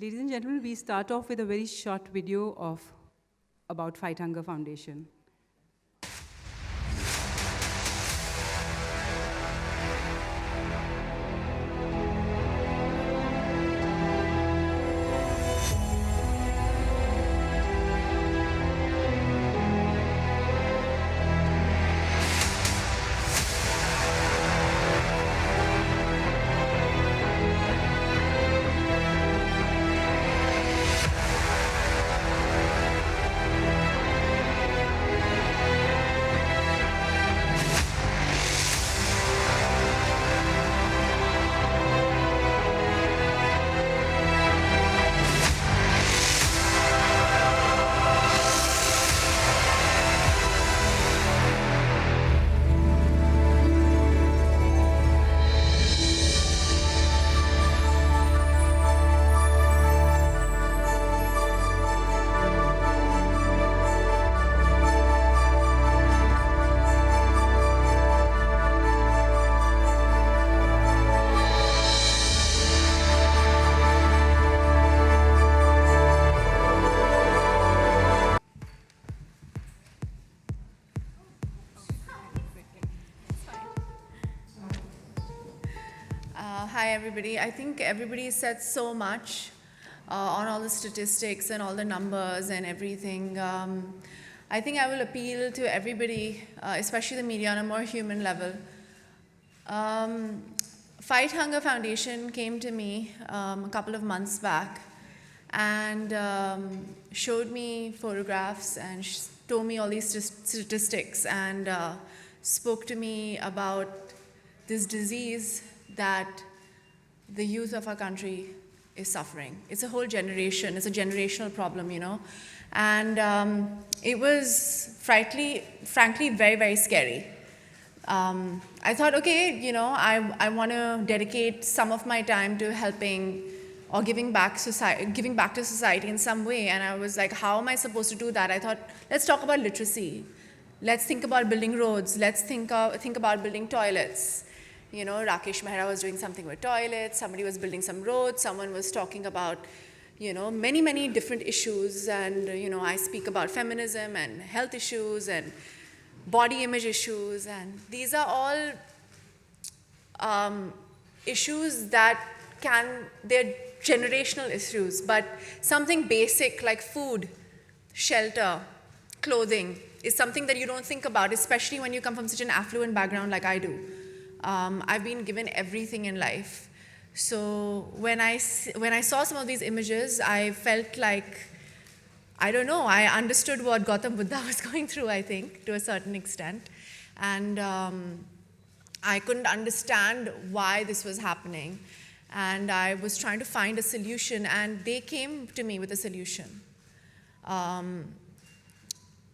Ladies and gentlemen, we start off with a very short video about Fight Hunger Foundation. Hi everybody. I think everybody said so much on all the statistics and all the numbers and everything. I think I will appeal to everybody, especially the media, on a more human level. Fight Hunger Foundation came to me a couple of months back and showed me photographs and told me all these statistics and spoke to me about this disease that the youth of our country is suffering. It's a whole generation, it's a generational problem, you know. And it was frankly very, very scary. I thought, okay, you know, I want to dedicate some of my time to helping or giving back to society in some way. And I was like, how am I supposed to do that? I thought, let's talk about literacy. Let's think about building roads. Let's think about building toilets. You know, Rakesh Mehra was doing something with toilets, somebody was building some roads, someone was talking about, you know, many, many different issues. And, you know, I speak about feminism and health issues and body image issues. And these are all issues that they're generational issues, but something basic like food, shelter, clothing is something that you don't think about, especially when you come from such an affluent background like I do. I've been given everything in life. So when I saw some of these images, I felt like, I don't know, I understood what Gautam Buddha was going through, I think, to a certain extent. And I couldn't understand why this was happening. And I was trying to find a solution, and they came to me with a solution.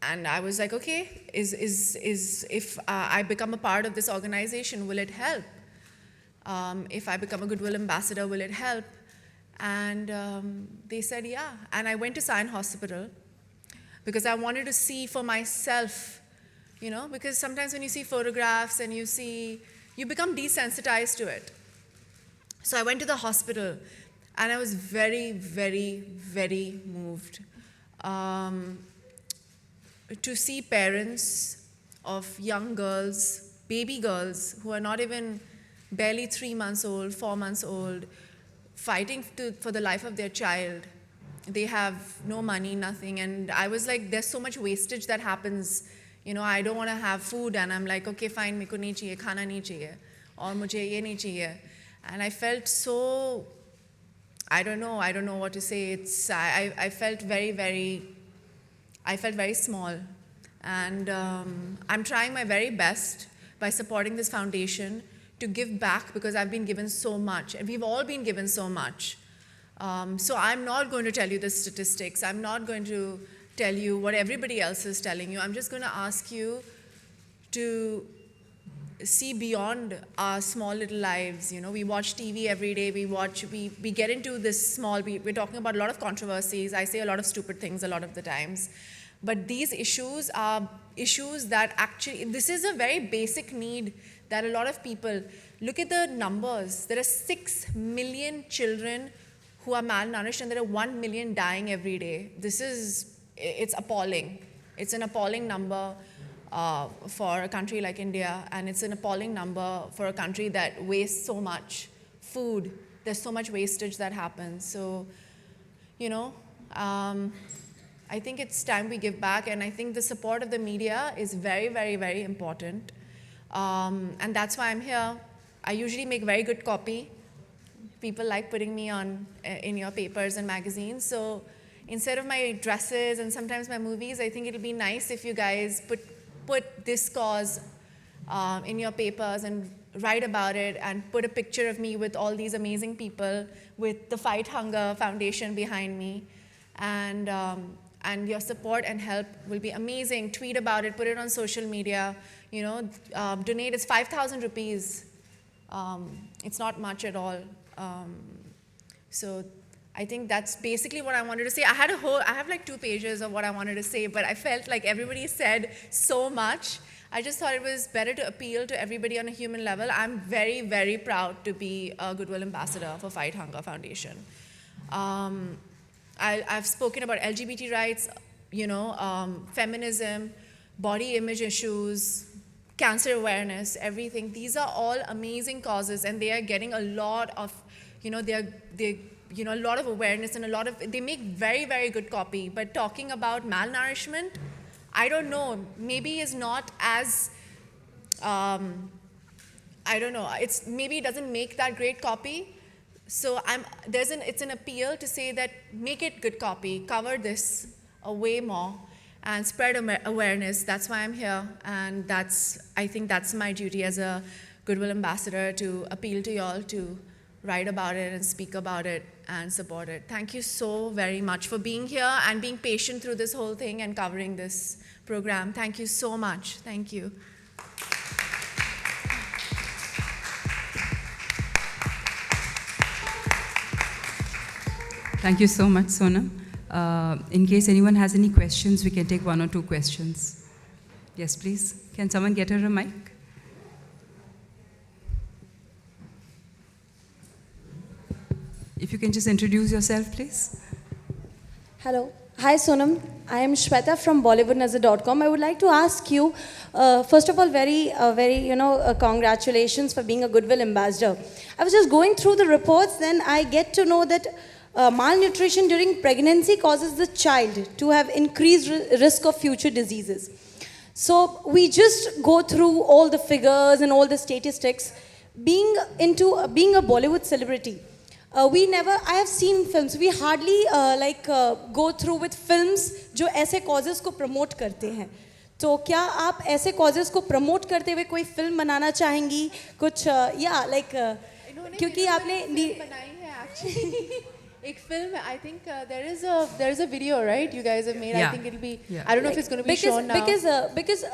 And I was like, okay, if I become a part of this organization, will it help? If I become a Goodwill Ambassador, will it help? And they said, yeah. And I went to Sion Hospital because I wanted to see for myself, you know, because sometimes when you see photographs and you become desensitized to it. So I went to the hospital and I was very, very, very moved. To see parents of young girls, baby girls, who are not even barely 3 months old, 4 months old, fighting for the life of their child. They have no money, nothing. And I was like, there's so much wastage that happens. You know, I don't want to have food. And I'm like, okay, fine, meko nahi chahiye, khana nahi chahiye, aur mujhe ye nahi chahiye. And I felt so, I don't know what to say. I felt very small, and I'm trying my very best by supporting this foundation to give back because I've been given so much, and we've all been given so much. So I'm not going to tell you the statistics. I'm not going to tell you what everybody else is telling you. I'm just going to ask you to see beyond our small little lives. You know, we watch TV every day. We get into this small. We're talking about a lot of controversies. I say a lot of stupid things a lot of the times. But these issues are issues that actually, this is a very basic need that a lot of people, look at the numbers. There are 6 million children who are malnourished, and there are 1 million dying every day. It's appalling. It's an appalling number for a country like India, and it's an appalling number for a country that wastes so much food. There's so much wastage that happens. So, I think it's time we give back, and I think the support of the media is very, very, very important. And that's why I'm here. I usually make very good copy. People like putting me on in your papers and magazines. So instead of my dresses and sometimes my movies, I think it'll be nice if you guys put this cause in your papers and write about it and put a picture of me with all these amazing people with the Fight Hunger Foundation behind me. And your support and help will be amazing. Tweet about it, put it on social media, donate. It's 5,000 rupees. It's not much at all. So I think that's basically what I wanted to say. I have like 2 pages of what I wanted to say, but I felt like everybody said so much. I just thought it was better to appeal to everybody on a human level. I'm very, very proud to be a Goodwill Ambassador for Fight Hunger Foundation. I've spoken about LGBT rights, feminism, body image issues, cancer awareness, everything. These are all amazing causes, and they are getting a lot of, a lot of awareness, and they make very, very good copy. But talking about malnourishment, I don't know, maybe is not as, maybe it doesn't make that great copy. So it's an appeal to say that make it good copy, cover this way more, and spread awareness. That's why I'm here, and I think that's my duty as a Goodwill Ambassador, to appeal to y'all to write about it and speak about it and support it. Thank you so very much for being here and being patient through this whole thing and covering this program. Thank you so much. Thank you. Thank you so much, Sonam. In case anyone has any questions, we can take 1 or 2 questions. Yes, please. Can someone get her a mic? If you can just introduce yourself, please. Hello. Hi, Sonam. I am Shweta from bollywood.com. I would like to ask you, first of all, very, congratulations for being a Goodwill Ambassador. I was just going through the reports, then I get to know that malnutrition during pregnancy causes the child to have increased risk of future diseases. So we just go through all the figures and all the statistics. Being a Bollywood celebrity, I have seen films, we hardly go through with films जो ऐसे causes को promote करते हैं. तो क्या आप ऐसे causes को promote करते हुए कोई film बनाना चाहेंगी? कुछ क्योंकि आपने बनाई है actually. एक film, I think there is a video, right? You guys have made. Yeah. I think it'll be. Yeah. I don't know if it's going to be shown now. Because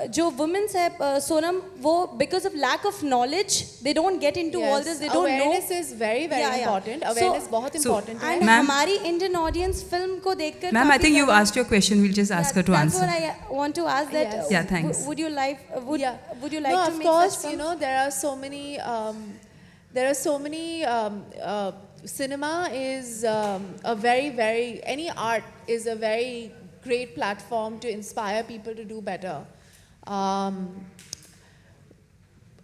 जो women है Sonam, वो because of lack of knowledge, they don't get into all this. They don't know. Awareness is very, very important. Awareness बहुत important है. And हमारी Indian audience film को देखकर. Ma'am, I think you asked your question. We'll just ask her to answer. That's what I want to ask. That. Yes. Yeah, thanks. Would you like? Would you like no, to of make course, such films? there are so many. Cinema is any art is a very great platform to inspire people to do better.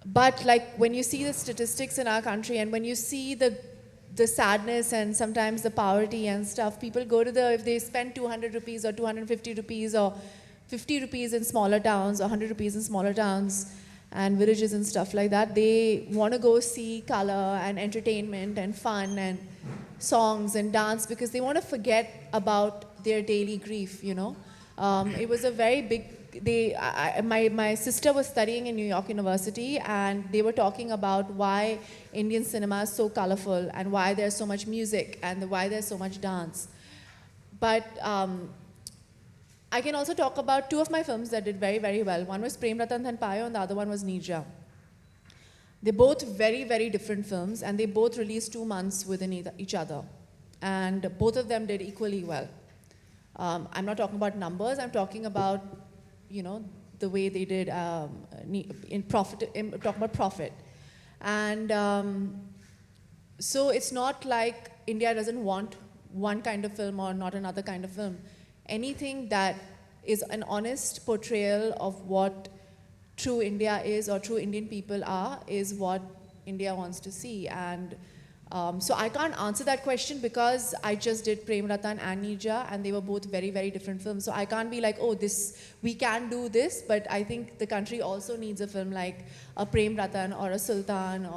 But like when you see the statistics in our country and when you see the sadness and sometimes the poverty and stuff, people go to if they spend 200 rupees or 250 rupees or 50 rupees in smaller towns or 100 rupees in smaller towns and villages and stuff like that, they want to go see color and entertainment and fun and songs and dance because they want to forget about their daily grief, It was a very big, my sister was studying in New York University and they were talking about why Indian cinema is so colorful and why there's so much music and why there's so much dance. But I can also talk about 2 of my films that did very, very well. One was Prem Ratan Dhan Payo and the other one was Nija. They're both very, very different films and they both released 2 months within each other. And both of them did equally well. I'm not talking about numbers, I'm talking about, the way they did talking about profit. And so it's not like India doesn't want one kind of film or not another kind of film. Anything that is an honest portrayal of what true India is or true Indian people are is what India wants to see. And so I can't answer that question because I just did Prem Ratan and Nija, and they were both very, very different films. So I can't be like, oh, we can do this, but I think the country also needs a film like a Prem Ratan or a Sultan,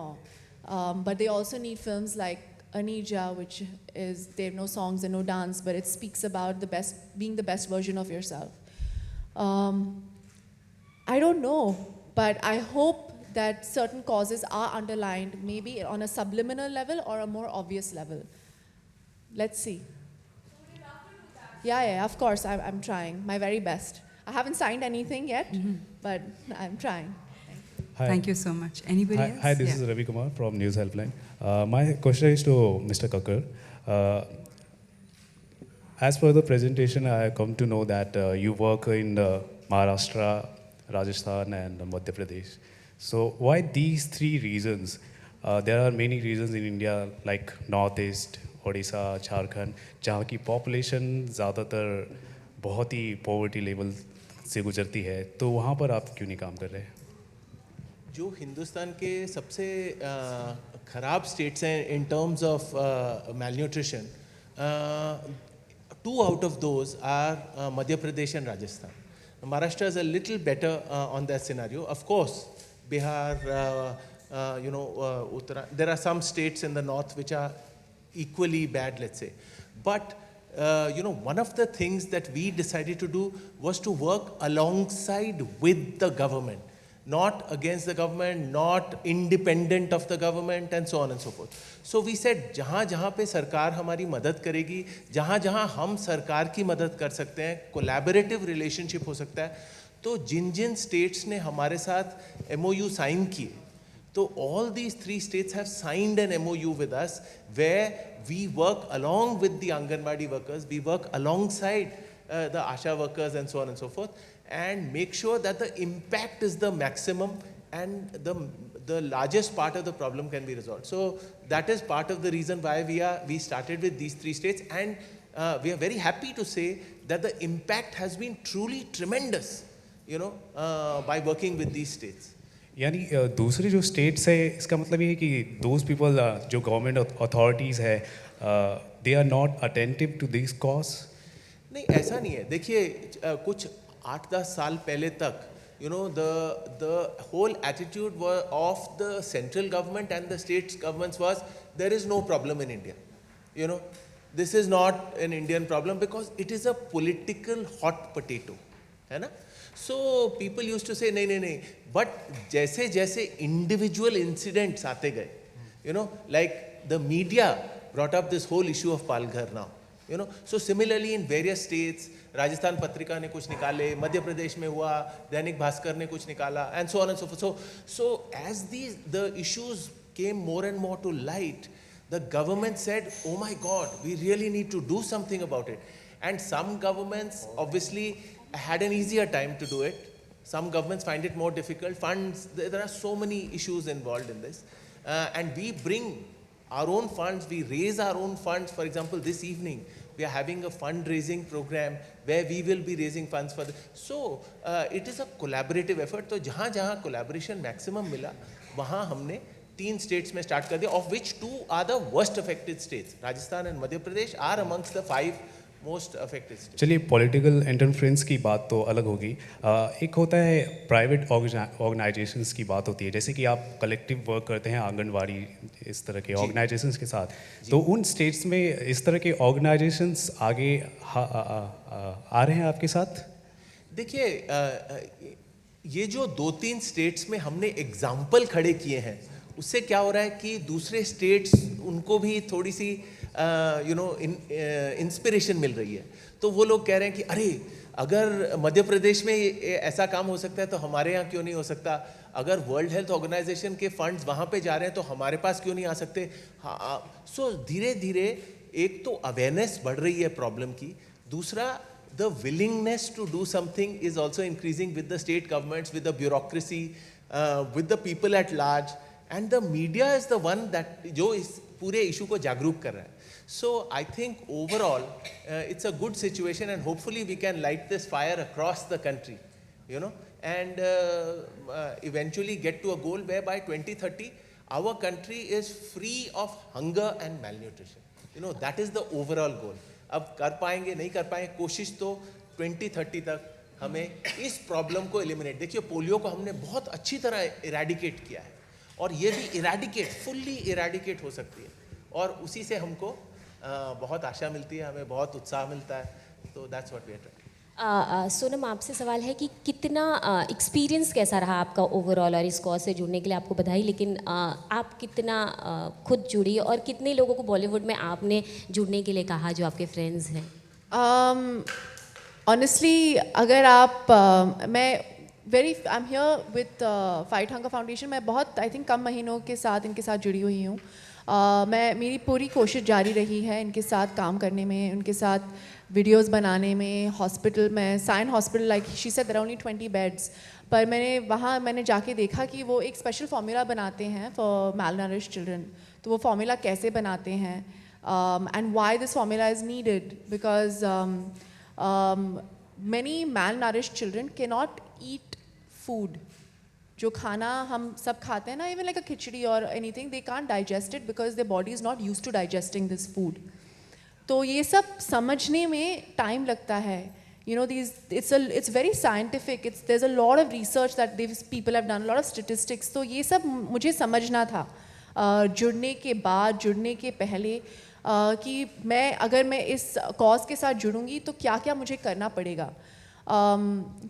but they also need films like a Nija, which is, there are no songs and no dance, but it speaks about being the best version of yourself. I don't know, but I hope that certain causes are underlined, maybe on a subliminal level or a more obvious level. Let's see. Yeah, of course, I'm trying my very best. I haven't signed anything yet, but I'm trying. Hi. Thank you so much. Anybody else? Hi, this is Ravi Kumar from News Helpline. My question is to Mr. Kapoor. As per the presentation, I come to know that you work in Maharashtra, Rajasthan, and Madhya Pradesh. So why these three regions? There are many regions in India like Northeast, Odisha, Jharkhand, जहाँ की population ज़्यादातर बहुत ही poverty level से गुजरती है, तो वहाँ पर आप क्यों नहीं काम कर रहे हैं? जो हिंदुस्तान के सबसे ख़राब स्टेट्स हैं in terms of malnutrition, 2 out of those are Madhya Pradesh and Rajasthan. Maharashtra is a little better on that scenario. Of course, Bihar, there are some states in the north which are equally bad, let's say. But, one of the things that we decided to do was to work alongside with the government, not against the government, not independent of the government, and so on and so forth. So we said, जहाँ जहाँ पे सरकार हमारी मदद करेगी, जहाँ जहाँ हम सरकार की मदद कर सकते हैं, collaborative relationship हो सकता है, तो जिन जिन states ने हमारे साथ MOU sign किए, तो all these 3 states have signed an MOU with us where we work along with the Anganwadi workers, we work alongside the ASHA workers and so on and so forth, and make sure that the impact is the maximum and the largest part of the problem can be resolved. So that is part of the reason why we started with these 3 states, and we are very happy to say that the impact has been truly tremendous, by working with these states. यानी दूसरे जो states है, इसका मतलब ये है कि those people जो गवर्नमेंट अथॉरिटीज़ है, they are not attentive to this cause? नहीं, ऐसा नहीं है. देखिए, कुछ 8-10 साल पहले तक, the whole attitude of the central government and the state governments was, there is no problem in India. This is not an Indian problem because it is a political hot potato. है ना? So people used to say, नहीं. But जैसे जैसे individual incidents आते गए, like the media brought up this whole issue of Palghar now. So similarly in various states, Rajasthan Patrika ने कुछ निकाले, मध्य प्रदेश में हुआ, दैनिक भास्कर ने कुछ निकाला, and so on and so forth. So as the issues came more and more to light, the government said, oh my God, we really need to do something about it. And some governments obviously had an easier time to do it. Some governments find it more difficult. Funds, there are so many issues involved in this. And we bring our own funds, we raise our own funds. For example, this evening, we are having a fundraising program where we will be raising funds for this. So, it is a collaborative effort. So, जहाँ collaboration maximum मिला, वहाँ हमने 3 states में start कर दिया, of which 2 are the worst affected states. Rajasthan and Madhya Pradesh are amongst the 5 most affected states. चलिए, political interference की बात तो अलग होगी. एक होता है प्राइवेट ऑर्गेनाइजेशंस की बात होती है, जैसे कि आप कलेक्टिव वर्क करते हैं आंगनवाड़ी इस तरह के ऑर्गेनाइजेशंस के साथ, तो उन स्टेट्स में इस तरह के ऑर्गेनाइजेशंस आगे आ रहे हैं आपके साथ? देखिए, ये जो 2-3 स्टेट्स में हमने एग्जाम्पल खड़े किए हैं, उससे क्या हो रहा है कि दूसरे स्टेट्स उनको भी थोड़ी सी इंस्पिरेशन मिल रही है. तो वो लोग कह रहे हैं कि अरे, अगर मध्य प्रदेश में ऐसा काम हो सकता है तो हमारे यहाँ क्यों नहीं हो सकता? अगर वर्ल्ड हेल्थ ऑर्गेनाइजेशन के फंड्स वहाँ पे जा रहे हैं तो हमारे पास क्यों नहीं आ सकते? सो धीरे धीरे एक तो अवेयरनेस बढ़ रही है प्रॉब्लम की, दूसरा the willingness to do something is also increasing with the state governments, with the bureaucracy, with the people at large, and the media is the one that जो इस पूरे इशू को जागरूक कर रहा है. So I think overall, it's a good situation, and hopefully we can light this fire across the country, you know, and eventually get to a goal where by 2030, our country is free of hunger and malnutrition. You know, that is the overall goal. अब कर पाएंगे नहीं कर पाएंगे, कोशिश तो 2030 तक हमें इस प्रॉब्लम को एलिमिनेट. देखिए, पोलियो को हमने बहुत अच्छी तरह इरेडिकेट किया है, और ये भी इरेडिकेट, फुल्ली इरेडिकेट हो सकती है, और उसी से हमको बहुत आशा मिलती है, हमें बहुत उत्साह मिलता है. तो that's what we are trying. Sonam, आपसे सवाल है कि कितना एक्सपीरियंस कैसा रहा आपका ओवरऑल, और इस कॉज से जुड़ने के लिए आपको बधाई, लेकिन आप कितना खुद जुड़ी और कितने लोगों को बॉलीवुड में आपने जुड़ने के लिए कहा जो आपके फ्रेंड्स हैं? ऑनेस्टली अगर आप मैं I am here with fight hunger foundation. मैं बहुत आई थिंक कम महीनों के साथ इनके साथ जुड़ी हुई हूँ. मेरी पूरी कोशिश जारी रही है इनके साथ काम करने में, उनके साथ वीडियोस बनाने में. हॉस्पिटल में, sign hospital, like she said there are only 20 beds, पर मैंने जाके देखा कि वो एक स्पेशल फार्मूला बनाते हैं फॉर malnourished चिल्ड्रन. तो वो फार्मूला कैसे बनाते हैं, and why this formula is needed, because many malnourished children cannot eat food. जो खाना हम सब खाते हैं ना, even like a khichdi or anything, they can't digest it because their body is not used to digesting this food. तो ये सब समझने में टाइम लगता है. You know, it's very scientific. There's a lot of research that these people have done, a lot of statistics. तो ये सब मुझे समझना था जुड़ने के बाद, जुड़ने के पहले, कि अगर मैं इस कॉज के साथ जुड़ूंगी तो क्या क्या मुझे करना पड़ेगा.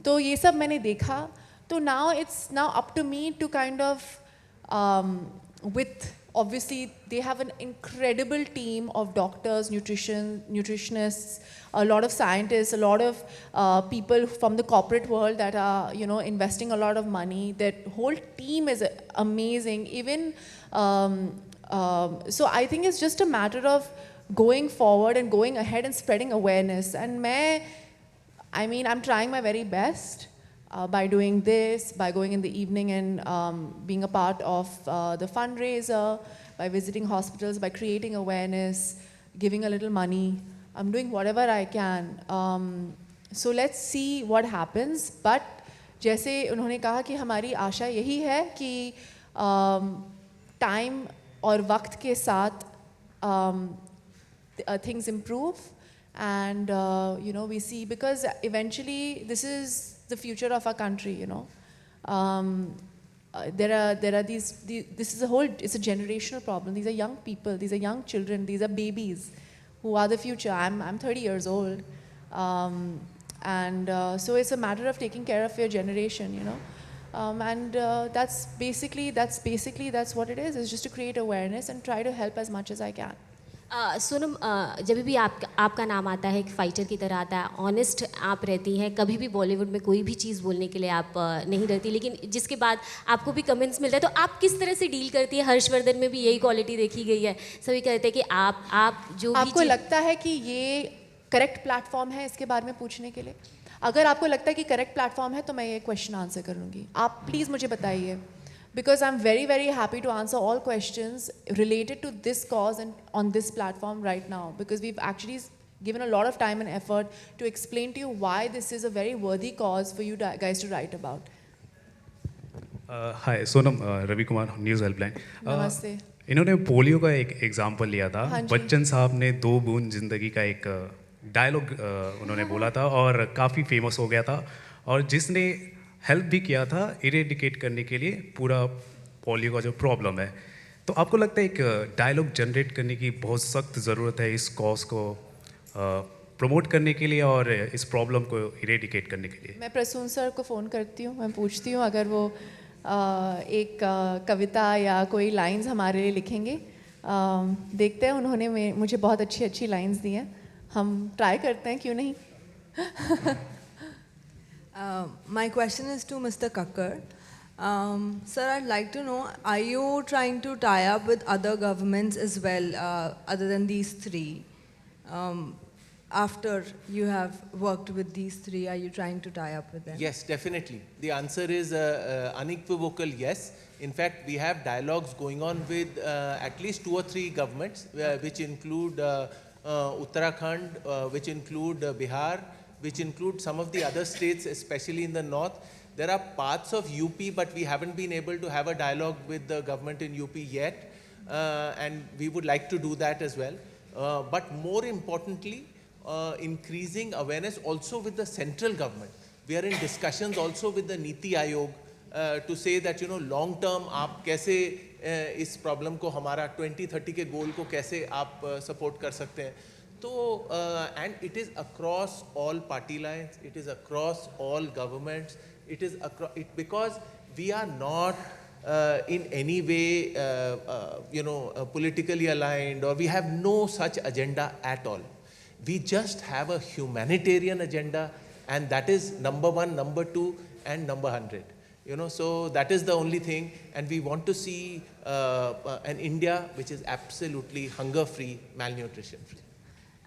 तो ये सब मैंने देखा. तो now it's now up to me to kind of with, obviously they have an incredible team of doctors, nutritionists, a lot of scientists, a lot of people from the corporate world that are, you know, investing a lot of money. That whole team is amazing. Even so I think it's just a matter of going forward and going ahead and spreading awareness. And I'm trying my very best by doing this, by going in the evening and being a part of the fundraiser, by visiting hospitals, by creating awareness, giving a little money. I'm doing whatever I can. So let's see what happens. But जैसे उन्होंने कहा कि हमारी आशा यही है कि time और वक्त के साथ things improve, and you know, we see, because eventually this is the future of our country, you know. There are these this is it's a generational problem. These are young people, these are young children, these are babies who are the future. I'm 30 years old, and so it's a matter of taking care of your generation, you know. And that's basically what it is just to create awareness and try to help as much as I can. Sonam, जब भी आपका नाम आता है, एक fighter की तरह आता है, ऑनेस्ट आप रहती हैं, कभी भी बॉलीवुड में कोई भी चीज़ बोलने के लिए आप नहीं डरती, लेकिन जिसके बाद आपको भी कमेंट्स मिलता है, तो आप किस तरह से डील करती है? हर्षवर्धन में भी यही क्वालिटी देखी गई है, सभी कहते हैं कि आप जो आपको लगता है कि ये करेक्ट प्लेटफॉर्म है इसके बारे में पूछने के लिए? अगर आपको लगता है कि करेक्ट प्लेटफॉर्म है तो मैं ये क्वेश्चन आंसर करूँगी. आप प्लीज़ मुझे बताइए, because I'm very, very happy to answer all questions related to this cause and on this platform right now, because we've actually given a lot of time and effort to explain to you why this is a very worthy cause for you guys to write about. Hi, Sonam, Ravi Kumar, News Helpline. नमस्ते. इन्होंने polio का एक example लिया था. हाँ जी. बच्चन साहब ने 2 बूंद जिंदगी का एक डायलॉग उन्होंने बोला था और काफ़ी फेमस हो गया था, और जिसने हेल्प भी किया था इरेडिकेट करने के लिए पूरा पोलियो का जो प्रॉब्लम है. तो आपको लगता है एक डायलॉग जनरेट करने की बहुत सख्त ज़रूरत है इस कॉज को प्रमोट करने के लिए और इस प्रॉब्लम को इरेडिकेट करने के लिए? मैं प्रसून सर को फ़ोन करती हूँ, मैं पूछती हूँ अगर वो एक कविता या कोई लाइंस हमारे लिए लिखेंगे. देखते हैं, उन्होंने मुझे बहुत अच्छी लाइंस दी हैं, हम ट्राई करते हैं, क्यों नहीं. My question is to Mr. Kapoor. Sir, I'd like to know, are you trying to tie up with other governments as well, other than these 3? After you have worked with these 3, are you trying to tie up with them? Yes, definitely. The answer is unequivocal yes. In fact, we have dialogues going on with at least 2 or 3 governments, which include Uttarakhand, which include Bihar, which include some of the other states, especially in the north. There are parts of UP, but we haven't been able to have a dialogue with the government in UP yet, and we would like to do that as well. But more importantly, increasing awareness also with the central government. We are in discussions also with the Niti Aayog to say that, you know, long term आप कैसे इस problem को हमारा 2030 के goal को कैसे आप support कर सकते हैं. So, and it is across all party lines, it is across all governments, it is across, because we are not in any way, politically aligned, or we have no such agenda at all. We just have a humanitarian agenda, and that is number 1, number 2, and number 100. You know, so that is the only thing, and we want to see an India which is absolutely hunger-free, malnutrition-free.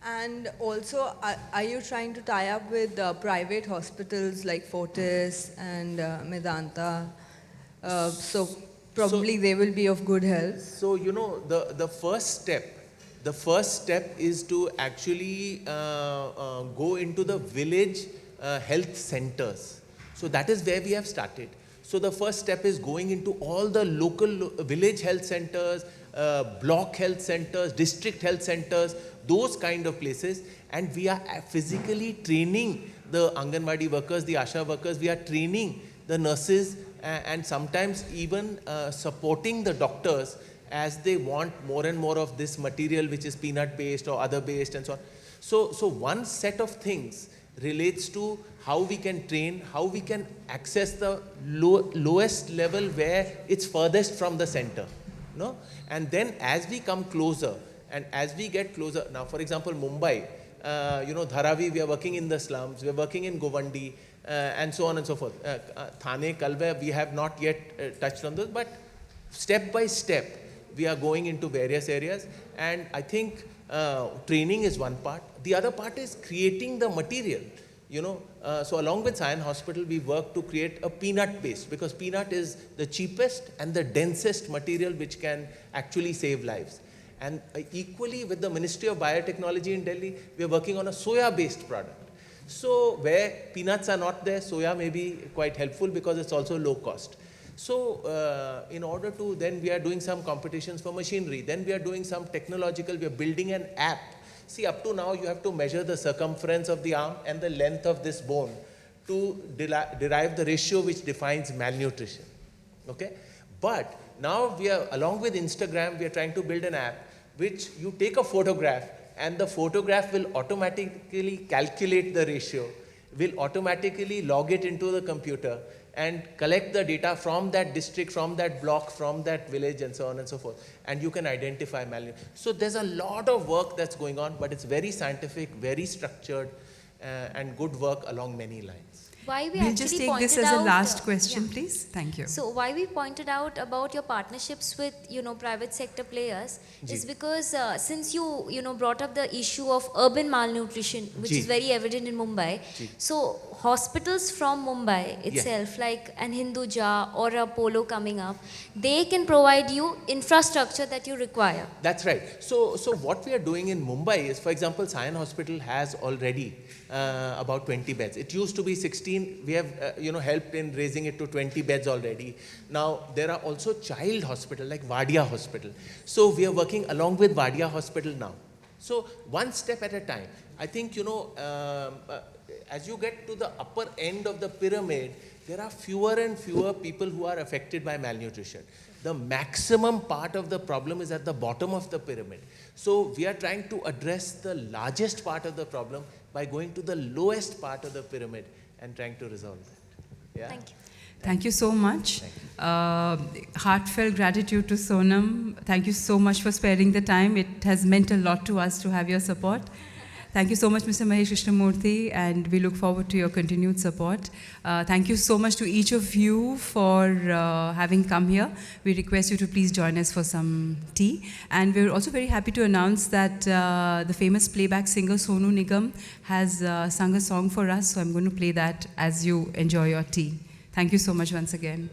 And also, are you trying to tie up with private hospitals like Fortis and Medanta? So probably they will be of good help. So, you know, the first step is to actually go into the village health centers. So that is where we have started. So the first step is going into all the local village health centers, block health centers, district health centers, those kind of places, and we are physically training the Anganwadi workers, the Asha workers, we are training the nurses, and sometimes even supporting the doctors as they want more and more of this material which is peanut based or other based and so on. So one set of things relates to how we can train, how we can access the lowest level where it's furthest from the center. No? And then as we come closer, and as we get closer, now for example Mumbai, Dharavi, we are working in the slums, we are working in Govandi, and so on and so forth. Thane, Kalve, we have not yet touched on those, but step by step, we are going into various areas, and I think training is one part. The other part is creating the material. So along with Sion Hospital, we work to create a peanut paste, because peanut is the cheapest and the densest material which can actually save lives. And equally with the Ministry of Biotechnology in Delhi, we are working on a soya-based product. So where peanuts are not there, soya may be quite helpful because it's also low cost. So in order to, then we are doing some competitions for machinery, then we are doing some technological, we are building an app. See, up to now you have to measure the circumference of the arm and the length of this bone to derive the ratio which defines malnutrition. Okay? But now we are, along with Instagram, we are trying to build an app which you take a photograph and the photograph will automatically calculate the ratio, will automatically log it into the computer and collect the data from that district, from that block, from that village, and so on and so forth. And you can identify malnutrition. So there's a lot of work that's going on, but it's very scientific, very structured, and good work along many lines. Why we We'll actually just take pointed this as a out, last question, yeah. please. Thank you. So why we pointed out about your partnerships with, private sector players is because since you brought up the issue of urban malnutrition, which is very evident in Mumbai. So hospitals from Mumbai itself, like an Hinduja or a Polo coming up, they can provide you infrastructure that you require. That's right. So what we are doing in Mumbai is, for example, Sion Hospital has already about 20 beds. It used to be 16. We have, helped in raising it to 20 beds already. Now, there are also child hospital like Wadia Hospital. So we are working along with Wadia Hospital now. So one step at a time. I think, as you get to the upper end of the pyramid, there are fewer and fewer people who are affected by malnutrition. The maximum part of the problem is at the bottom of the pyramid. So we are trying to address the largest part of the problem by going to the lowest part of the pyramid and trying to resolve that. Yeah? Thank you. Thank you so much. Heartfelt gratitude to Sonam. Thank you so much for sparing the time. It has meant a lot to us to have your support. Thank you so much, Mr. Mahesh Krishnamurthy, and we look forward to your continued support. Thank you so much to each of you for having come here. We request you to please join us for some tea. And we're also very happy to announce that the famous playback singer Sonu Nigam has sung a song for us, so I'm going to play that as you enjoy your tea. Thank you so much once again.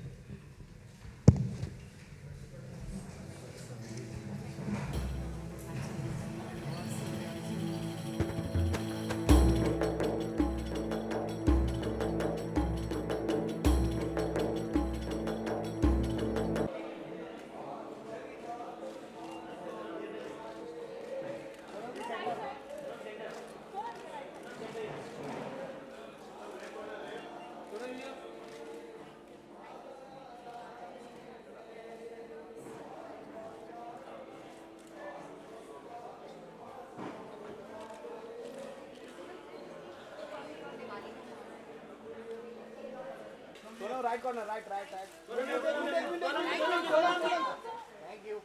Sonam, right corner, right. Thank you.